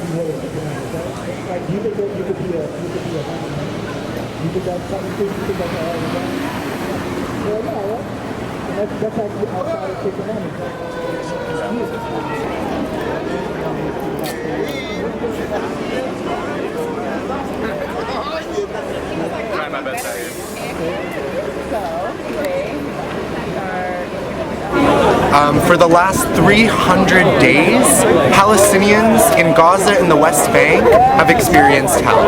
Like you could be a you could have something you could have all the time. Well, yeah, right? And that's actually outside of taking money. Try my best at it. So, today For the last 300 days, Palestinians in Gaza and the West Bank have experienced hell.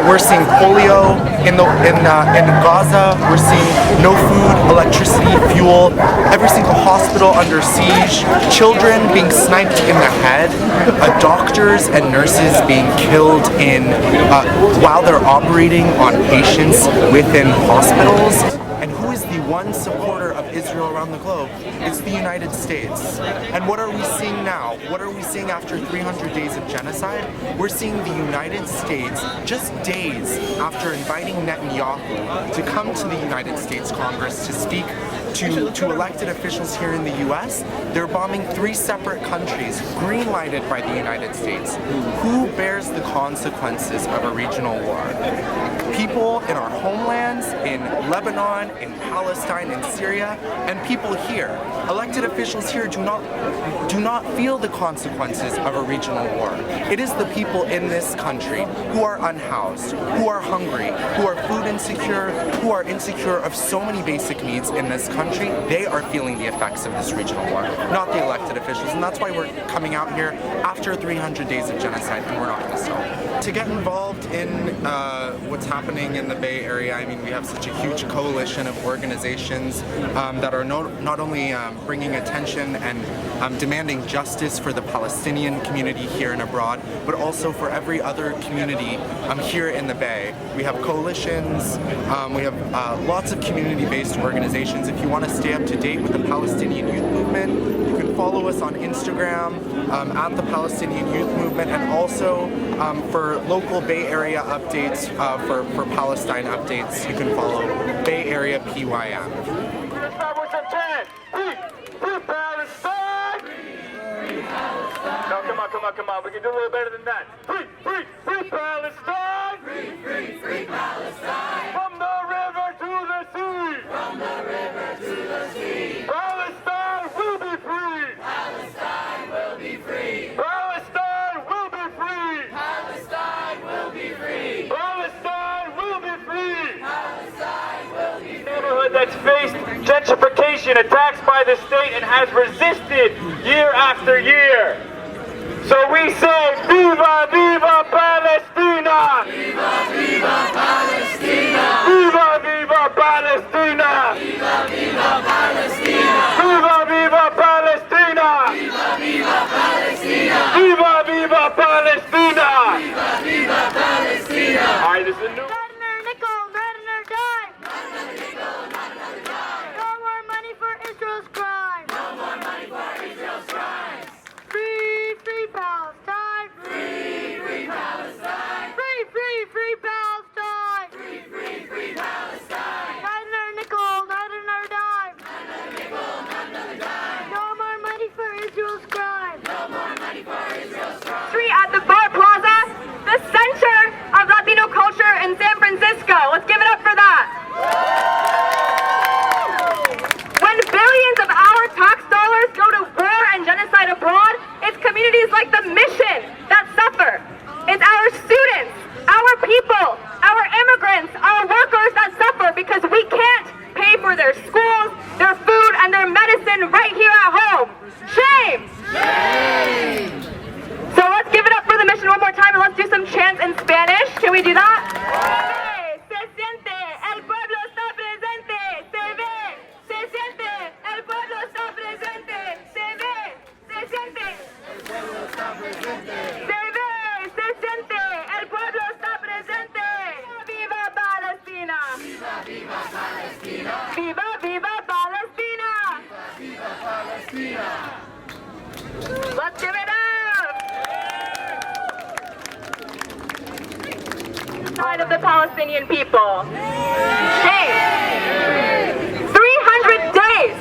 We're seeing polio in Gaza. We're seeing no food, electricity, fuel. Every single hospital under siege. Children being sniped in the head. Doctors and nurses being killed while they're operating on patients within hospitals. And who is the one supporter of Israel around the globe? It's the United States. And what are we seeing now? What are we seeing after 300 days of genocide? We're seeing the United States, just days after inviting Netanyahu to come to the United States Congress to speak to elected officials here in the US, they're bombing 3 separate countries, green-lighted by the United States. Who bears the consequences of a regional war? People in our homelands, in Lebanon, in Palestine, in Syria, and people here. Elected officials here do not feel the consequences of a regional war. It is the people in this country who are unhoused, who are hungry, who are food insecure, who are insecure of so many basic needs in this country. They are feeling the effects of this regional war, not the elected officials, and that's why we're coming out here after 300 days of genocide, and we're not going to stop. To get involved in what's happening in the Bay Area, I mean, we have such a huge coalition of organizations that are not only bringing attention and demanding justice for the Palestinian community here and abroad, but also for every other community here in the Bay. We have coalitions, we have lots of community-based organizations. If you want to stay up to date with the Palestinian Youth Movement, you can follow us on Instagram at the Palestinian Youth Movement, and also for local Bay Area updates, for Palestine updates, you can follow Bay Area PYM. No, come on, we can do a little better than that. Free Palestine! Free Palestine! From the river to the sea! From the river to the sea! Palestine will be free! Palestine will be free! Palestine will be free! Palestine will be free! Palestine will be free! Palestine will be free! Neighborhood that's faced gentrification, attacks by the state, and has resisted year after year. So we say, Viva, Viva Palestina! Viva, Viva Palestina! Viva, Viva Palestina! Viva, Viva Palestina! Viva, Viva Palestina! Viva, Viva Palestina! Viva, Viva Palestina! Viva, Viva Palestina! All right, this is a new... Not another nickel, not another dime! Not another nickel, not another dime! No more money for Israel's crime! No more money for Israel's crimes! Free Palestine! Free Palestine! Free Palestine! Free Palestine! Not another nickel, not another dime! Not another nickel, not another dime! No more money for Israel's crime! No more money for Israel's crime! street at the Bar Plaza, the center of Latino culture in San Francisco. Let's give it up for that. When billions of our tax dollars go to war and genocide abroad, it's communities like the Mission that suffer. It's our students, our people, our immigrants, our workers that suffer because we can't pay for their schools, their food, and their medicine right here at home. Shame! Shame! So let's give it up for the Mission one more time, and let's do some chants in Spanish. Can we do that? Se siente, el pueblo está presente. Se ve, se siente, el pueblo está presente. Se ve, se siente. El pueblo está presente. Se ve, se siente, el pueblo está presente. Viva Palestina. Viva, viva Palestina. Viva, viva Palestina. Viva, viva Palestina. Let's give it up. Side of the Palestinian people. Shame. 300 days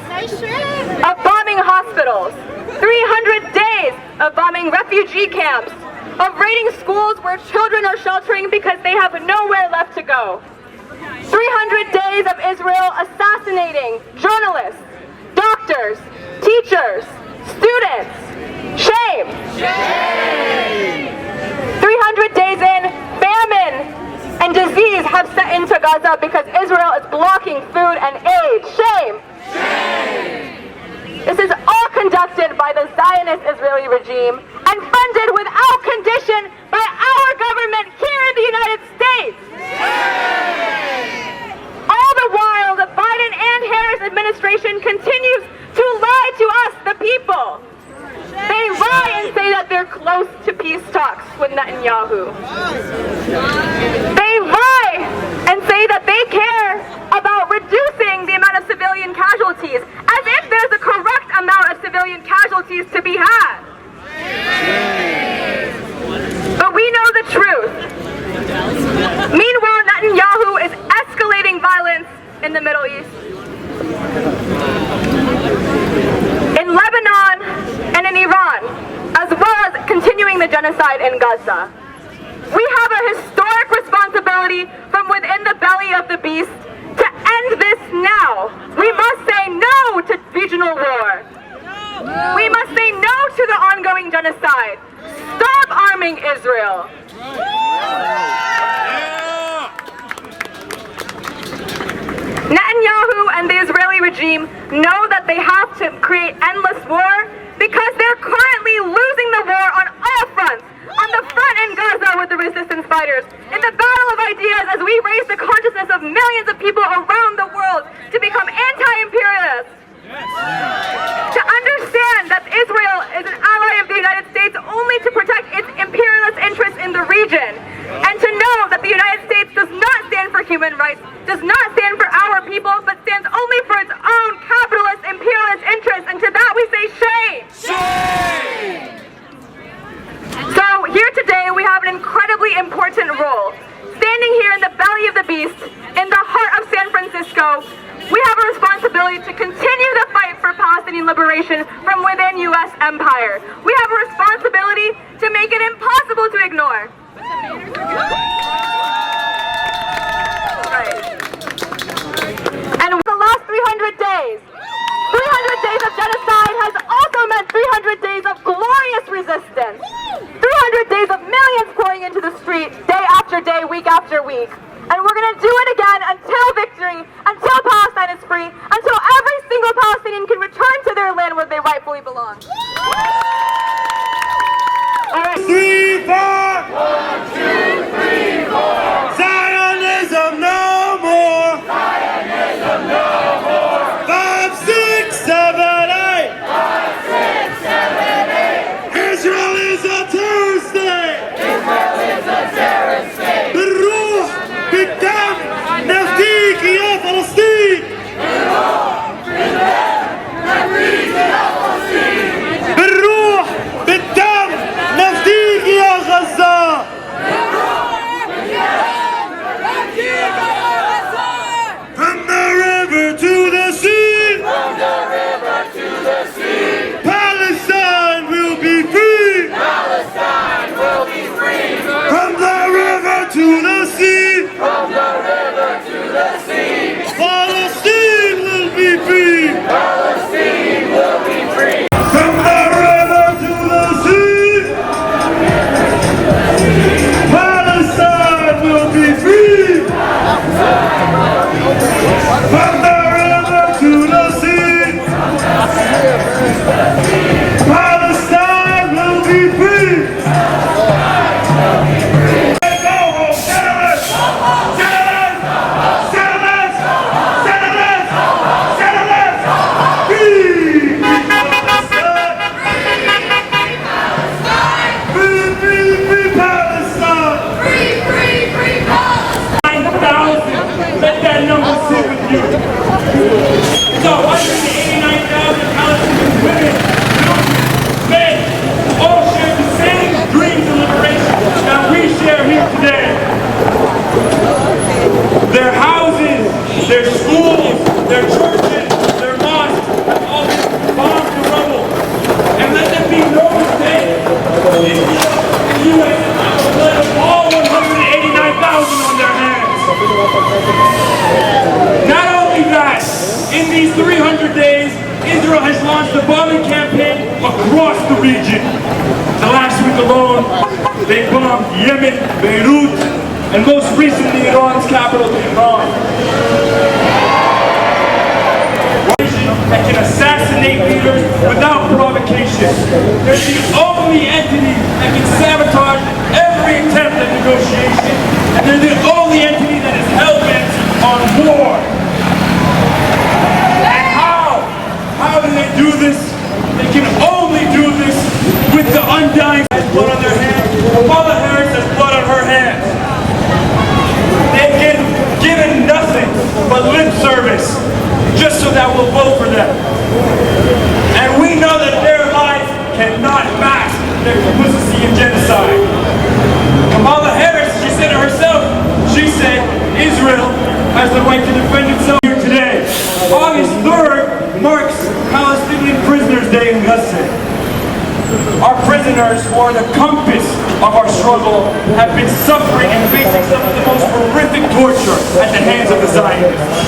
of bombing hospitals. 300 days of bombing refugee camps, of raiding schools where children are sheltering because they have nowhere left to go. 300 days of Israel assassinating journalists, doctors, teachers, students. Shame! Shame! 300 days in, famine and disease have set into Gaza because Israel is blocking food and aid. Shame! Shame! This is all conducted by the Zionist Israeli regime and funded without condition by our government here in the United States. All the while, the Biden and Harris administration continues to lie to us, the people. They lie and say that they're close to peace talks with Netanyahu. They lie and say that they care about reducing the amount of civilian casualties, as if there's a correct amount of civilian casualties to be had. But we know the truth. Meanwhile, Netanyahu is escalating violence in the Middle East, in Lebanon, and in Iran, as well as continuing the genocide in Gaza. We have a historic responsibility from within the belly of the beast to end this now. We must say no to regional war. We must say no to the ongoing genocide. Stop arming Israel. Netanyahu and the Israeli regime know that they have to create endless war because they're currently losing the war on all fronts. On the front in Gaza with the resistance fighters, in the battle of ideas as we raise the consciousness of millions of people around the world to become anti-imperialists. To understand that Israel is an ally of the United States only to protect its imperialist interests in the region. And to know that the United States does not stand for human rights, does not stand for our people, but stands only for its own capitalist imperialist interests. And to that we say shame! Shame! So here today we have an incredibly important role. Standing here in the belly of the beast, in the heart of San Francisco, we have a responsibility to continue the fight for Palestinian liberation from within U.S. empire. We have a responsibility to make it impossible to ignore. Right. And the last 300 days, 300 days of genocide has also meant 300 days of glorious resistance. 300 days of millions pouring into the street, day after day, week after week. And we're going to do it again until victory, until Palestine is free, until every single Palestinian can return to their land where they rightfully belong. All right. 3, 4! 1, 2, 3, 4! these 300 days, Israel has launched a bombing campaign across the region. The last week alone, they bombed Yemen, Beirut, and most recently Iran's capital, Tehran. That can assassinate leaders without provocation. They're the only entity that can sabotage every attempt at negotiation, and they're the only entity that is hell-bent on war. And how do they do this? They can only do this with the undying blood on their hands. Kamala Harris has blood on her hands. They've been given nothing but lip service just so that we'll vote for them. And we know that their lies cannot mask their complicity in genocide. Kamala Harris, she said it herself, she said Israel has the right to defend itself. Here today, August 3rd marks Palestinian Prisoners Day in Gaza. Our prisoners, who are the compass of our struggle, have been suffering and facing some of the most horrific torture at the hands of the Zionists.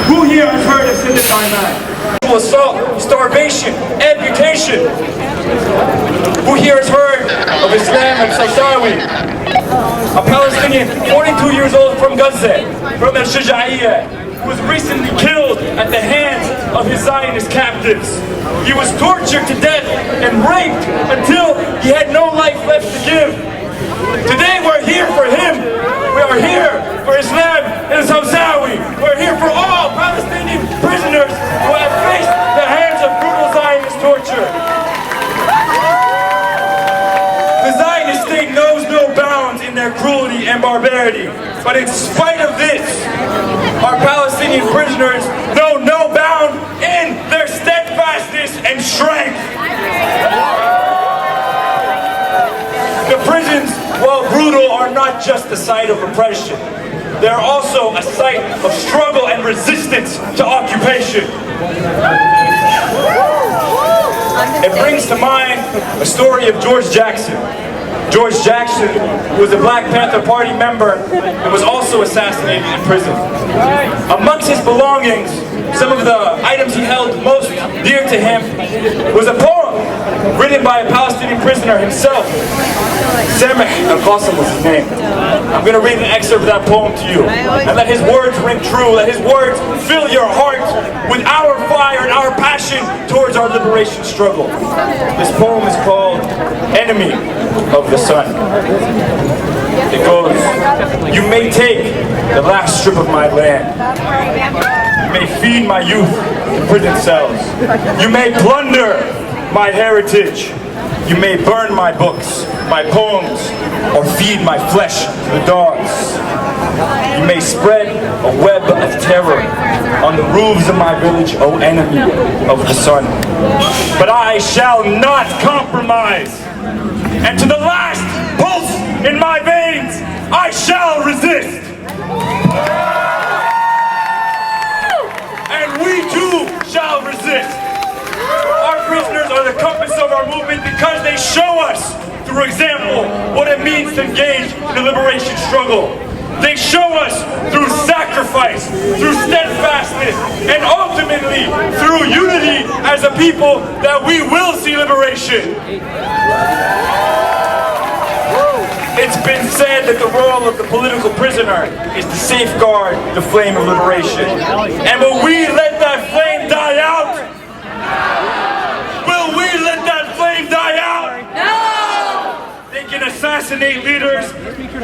Who here has heard of Sinai? Assault, starvation, amputation. Who here has heard of Islam and Saisawi? A Palestinian, 42 years old from Gaza, from Al-Shaja'iyah, who was recently killed at the hands of his Zionist captives. He was tortured to death and raped until he had no life left to give. Today we're here for him. We are here for Islam and Saisawi. We're here for all Palestinian prisoners who have faced the hands of brutal Zionist torture. The Zionist state knows no bounds in their cruelty and barbarity. But in spite of this, our Palestinian prisoners know no bound in their steadfastness and strength. The prisons, while brutal, are not just a site of oppression. They are also a site of struggle and resistance to occupation. It brings to mind a story of George Jackson. George Jackson was a Black Panther Party member and was also assassinated in prison. Amongst his belongings, some of the items he held most dear to him was a poem written by a Palestinian prisoner himself. Sameh al-Qasim was his name. I'm going to read an excerpt of that poem to you. And let his words ring true. Let his words fill your heart with our fire and our passion towards our liberation struggle. This poem is called Enemy of the Sun. It goes, you may take the last strip of my land. You may feed my youth in prison cells. You may plunder my heritage. You may burn my books, my poems, or feed my flesh to the dogs. You may spread a web of terror on the roofs of my village, O enemy of the sun. But I shall not compromise. And to the last pulse in my veins, I shall resist. And we too shall resist. Our prisoners are the compass of our movement because they show us, through example, what it means to engage in the liberation struggle. They show us through sacrifice, through steadfastness, and ultimately through unity as a people that we will see liberation. It's been said that the role of the political prisoner is to safeguard the flame of liberation. And will we let that flame die out? Will we let that flame die out? No! They can assassinate leaders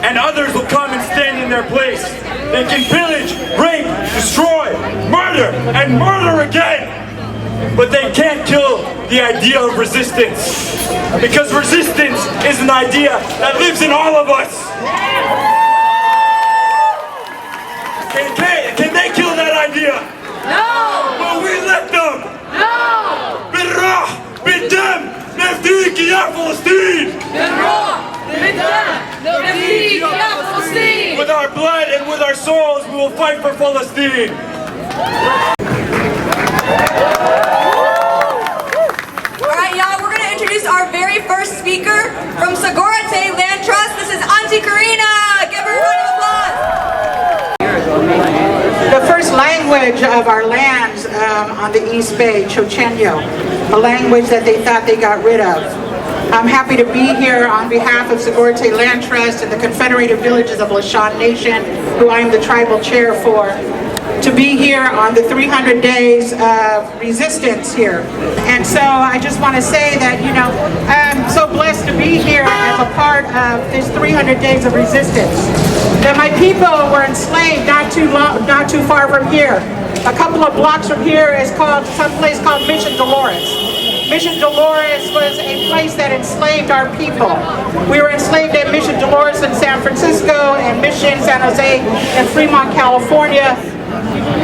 and others will come and stand in their place. They can pillage, rape, destroy, murder, and murder again. But they can't kill the idea of resistance. Because resistance is an idea that lives in all of us. Can they kill that idea? No! Will we let them? No! بالراح بالدم نفديك يا فلسطين. بالروح بالدم نفديك يا فلسطين. With our blood and with our souls, we will fight for Palestine. Alright, y'all, we're going to introduce our very first speaker from Sagorate Land Trust. This is Auntie Karina. Give her a round of applause. The first language language of our lands on the East Bay, Chochenyo, a language that they thought they got rid of. I'm happy to be here on behalf of Sigorte Land Trust and the Confederated Villages of Lashan Nation, who I am the tribal chair for, to be here on the 300 days of resistance here. And so I just want to say that, you know, I'm so blessed to be here as a part of this 300 days of resistance. That my people were enslaved not too far from here. A couple of blocks from here is some place called Mission Dolores. Mission Dolores was a place that enslaved our people. We were enslaved at Mission Dolores in San Francisco and Mission San Jose in Fremont, California,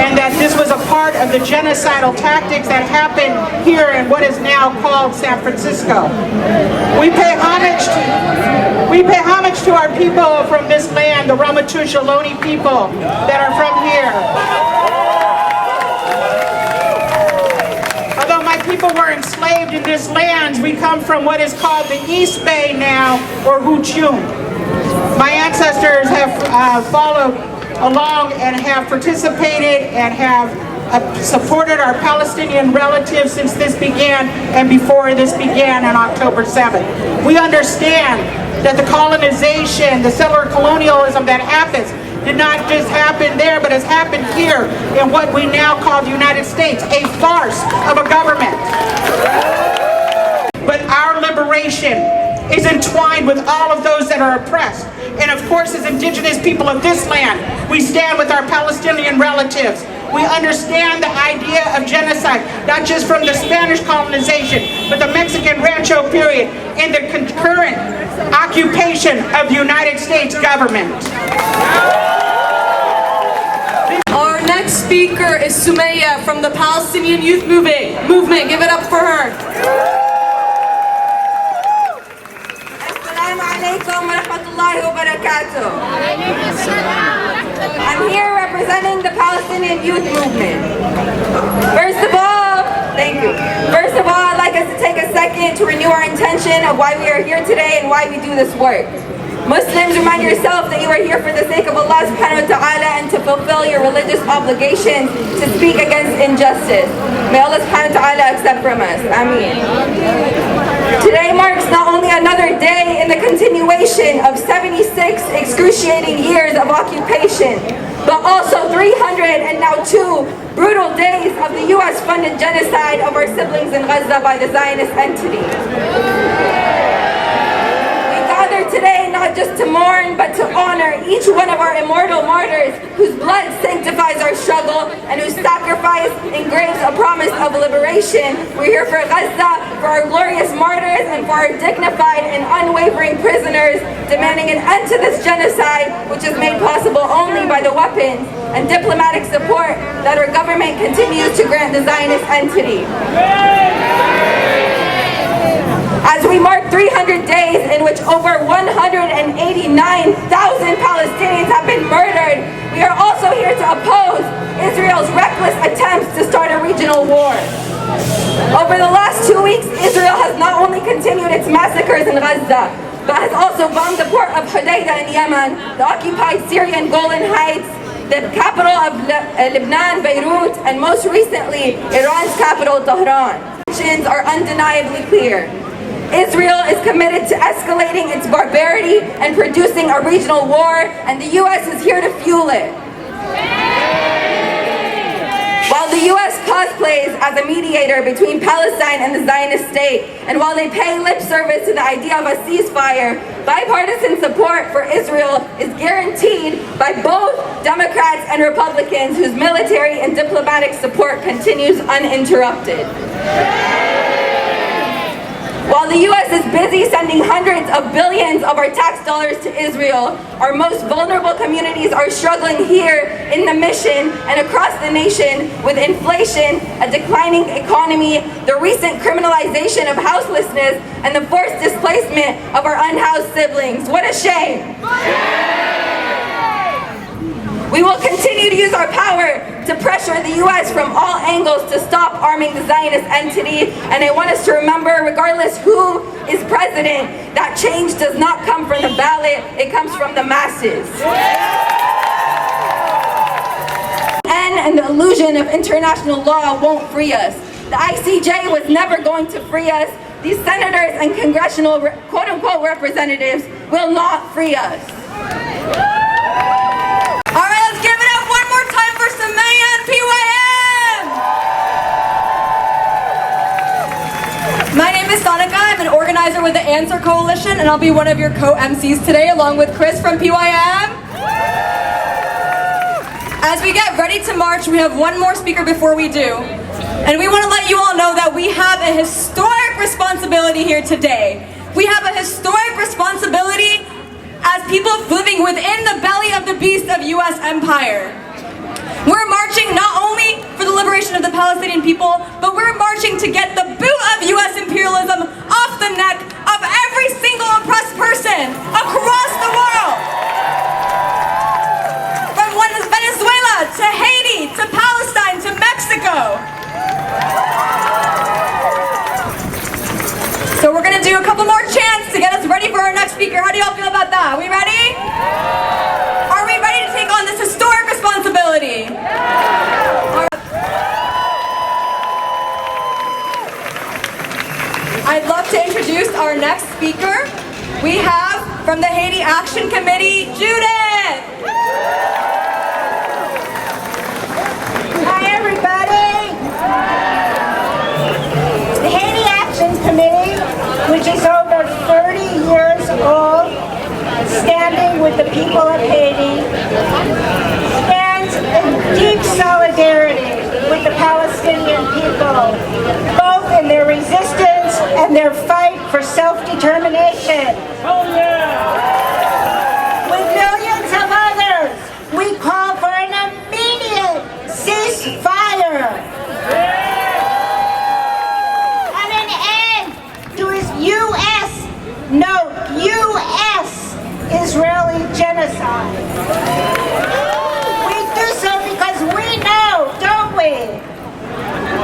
and that this was a part of the genocidal tactics that happened here in what is now called San Francisco. We pay homage to our people from this land, the Ramaytush Ohlone people that are from here. People were enslaved in this land. We come from what is called the East Bay now, or Huchun. My ancestors have followed along and have participated and have supported our Palestinian relatives since this began and before this began on October 7th. We understand that the colonization, the settler colonialism that happens did not just happen there, but has happened here in what we now call the United States, a farce of a government. But our liberation is entwined with all of those that are oppressed. And of course, as indigenous people of this land, we stand with our Palestinian relatives. We understand the idea of genocide, not just from the Spanish colonization, but the Mexican Rancho period and the concurrent occupation of the United States government. Our next speaker is Sumaya from the Palestinian Youth Movement. Give it up for her. Assalamu alaikum wa rahmatullahi wa barakatuh. I'm here representing the Palestinian Youth Movement. First of all, I'd like us to take a second to renew our intention of why we are here today and why we do this work. Muslims, remind yourself that you are here for the sake of Allah subhanahu wa ta'ala and to fulfill your religious obligations to speak against injustice. May Allah subhanahu wa ta'ala accept from us. Ameen. Today marks not only another day in the continuation of 76 excruciating years of occupation, but also 300 and now 2 brutal days of the US-funded genocide of our siblings in Gaza by the Zionist entity. Today, not just to mourn, but to honor each one of our immortal martyrs whose blood sanctifies our struggle and whose sacrifice engraves a promise of liberation. We're here for Gaza, for our glorious martyrs, and for our dignified and unwavering prisoners, demanding an end to this genocide, which is made possible only by the weapons and diplomatic support that our government continues to grant the Zionist entity. As we mark 300 days in which over 189,000 Palestinians have been murdered, we are also here to oppose Israel's reckless attempts to start a regional war. Over the last 2 weeks, Israel has not only continued its massacres in Gaza, but has also bombed the port of Hodeidah in Yemen, the occupied Syrian Golan Heights, the capital of Lebanon, Beirut, and most recently, Iran's capital, Tehran. Actions are undeniably clear. Israel is committed to escalating its barbarity and producing a regional war, and the U.S. is here to fuel it. While the U.S. cosplays as a mediator between Palestine and the Zionist state, and while they pay lip service to the idea of a ceasefire, bipartisan support for Israel is guaranteed by both Democrats and Republicans, whose military and diplomatic support continues uninterrupted. While the U.S. is busy sending hundreds of billions of our tax dollars to Israel, our most vulnerable communities are struggling here in the mission and across the nation with inflation, a declining economy, the recent criminalization of houselessness, and the forced displacement of our unhoused siblings. What a shame! We will continue to use our power to pressure the U.S. from all angles to stop arming the Zionist entity. And I want us to remember, regardless who is president, that change does not come from the ballot, it comes from the masses. And UN and the illusion of international law won't free us. The ICJ was never going to free us. These senators and congressional quote-unquote representatives will not free us. All right, let's give it up one more time for Samaya and PYM! My name is Sonika. I'm an organizer with the Answer Coalition, and I'll be one of your co-MCs today, along with Chris from PYM. As we get ready to march, we have one more speaker before we do. And we want to let you all know that we have a historic responsibility here today. We have a historic responsibility as people living within the belly of the beast of U.S. empire. We're marching not only for the liberation of the Palestinian people, but we're marching to get the boot of U.S. imperialism off the neck of every single oppressed person across the world. From Venezuela to Haiti to Palestine to Mexico. So we're gonna do a couple more chants to get us ready for our next speaker. How do y'all feel about that? Are we ready? Are we ready to take on this historic responsibility? I'd love to introduce our next speaker. We have from the Haiti Action Committee, Judith. Hi everybody. The Haiti Action Committee, which is over 30 years old, standing with the people of Haiti, stands in deep solidarity with the Palestinian people, both in their resistance and their fight for self-determination. Oh yeah! With millions of others, we call for an immediate ceasefire and an end to his U.S. Israeli genocide. We do so because we know, don't we,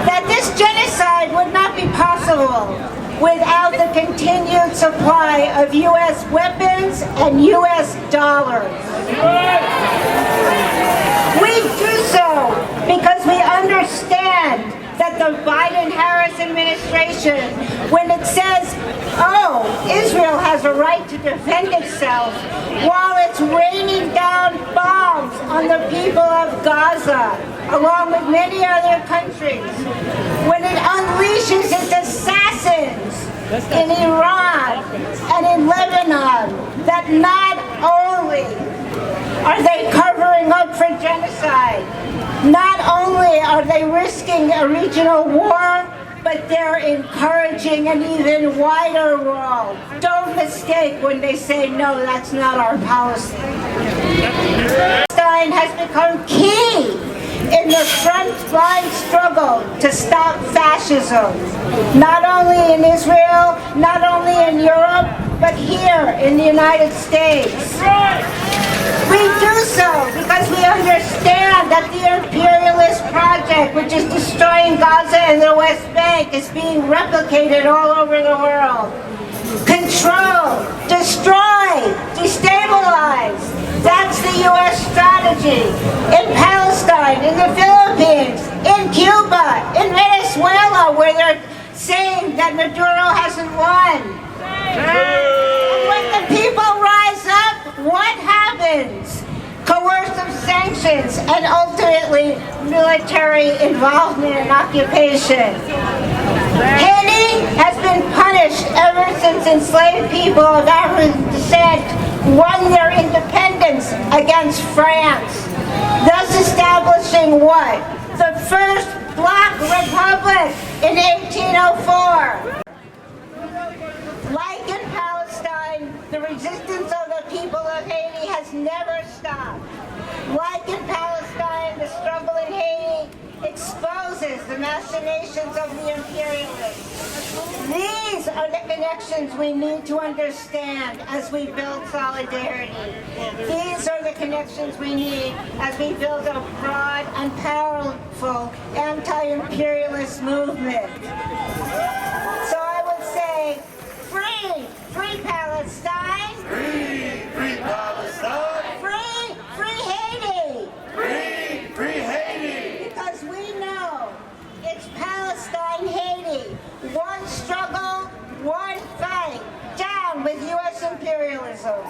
that this genocide would not be possible without the continued supply of U.S. weapons and U.S. dollars. We do so because we understand that the Biden-Harris administration, when it says, oh, Israel has a right to defend itself, while it's raining down bombs on the people of Gaza, along with many other countries, when it unleashes its assassins in Iran and in Lebanon, that not only are they covering up for genocide, not only are they risking a regional war, but they're encouraging an even wider world. Don't mistake when they say, no, that's not our policy. Palestine has become key in the front-line struggle to stop fascism, not only in Israel, not only in Europe, but here in the United States. We do so because we understand that the imperialist project, which is destroying Gaza and the West Bank, is being replicated all over the world. Control, destroy, destabilize. That's the U.S. strategy. In Palestine, in the Philippines, in Cuba, in Venezuela, where they're saying that Maduro hasn't won. And when the people rise up, what happens? Coercive sanctions and ultimately military involvement and occupation. Haiti has been punished ever since enslaved people of African descent won their independence against France, thus establishing what? The first Black Republic in 1804. Like in Palestine, the resistance of the people of Haiti has never stopped. Like in Palestine, the struggle in Haiti exposes the machinations of the imperialists. These are the connections we need to understand as we build solidarity. These are the connections we need as we build a broad and powerful anti-imperialist movement. So I would say, free, free Palestine. Free, free Palestine. Free, free Haiti. Free, free Haiti. fascism.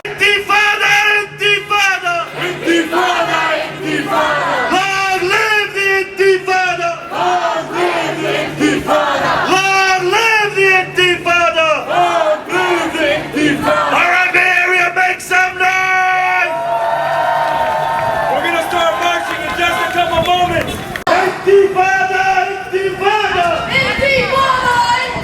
Intifada! Intifada! Intifada! Intifada! Long live the Intifada! Long live the Intifada! Long live the Intifada! Long live the Intifada! All right, Bay Area, make some noise! We're gonna start marching in just a couple moments. Intifada! Intifada! Intifada!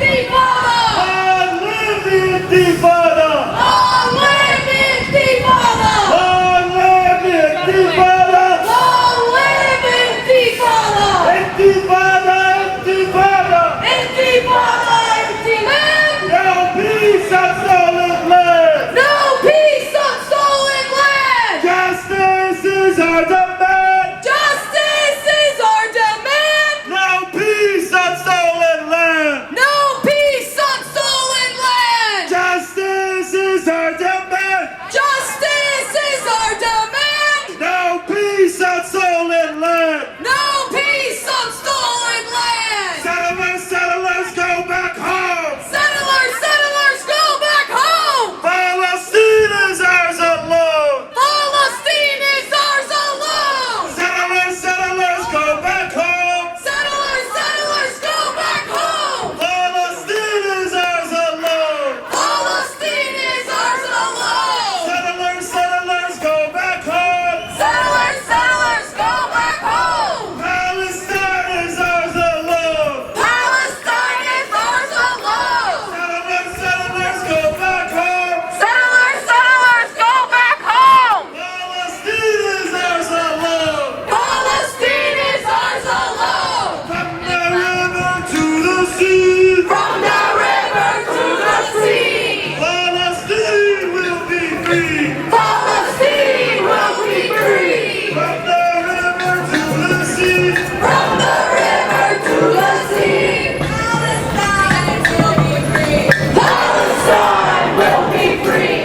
Intifada! Long live the Intifada! Long live the Intifada! Long live the Intifada! Long live Intifada! Intifada! Intifada! Intifada! Intifada! No peace on stolen land! No peace on stolen land! Justice is our demand! Justice is our demand! No peace on stolen land! No peace on stolen land! Justice is our demand! Justice is our demand! No peace on stolen land! No peace on stolen land! Settlers, settlers, go back home! Settlers, settlers, go back home! Palestine is ours alone! Palestine is ours alone! Settlers, settlers, go back home! Settlers, settlers, go back home! Palestine is ours alone! Palestine is ours alone! Settlers, settlers, go back home! Settlers, settlers, go back home! Palestine is ours alone! Palestine is ours alone! Settlers, settlers, go back home! Settlers, settlers, go back home! Palestine is ours alone! Palestine is ours alone! From the river to the sea! From the river to the sea! Palestine will be free! Palestine will be free! From the river to the sea! From the river to the sea! Palestine will be free! Palestine will be free!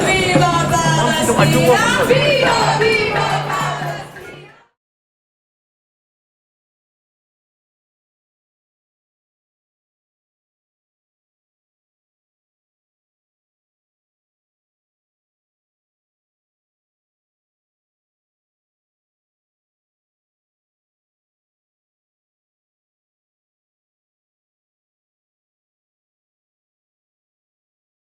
Viva Palestina!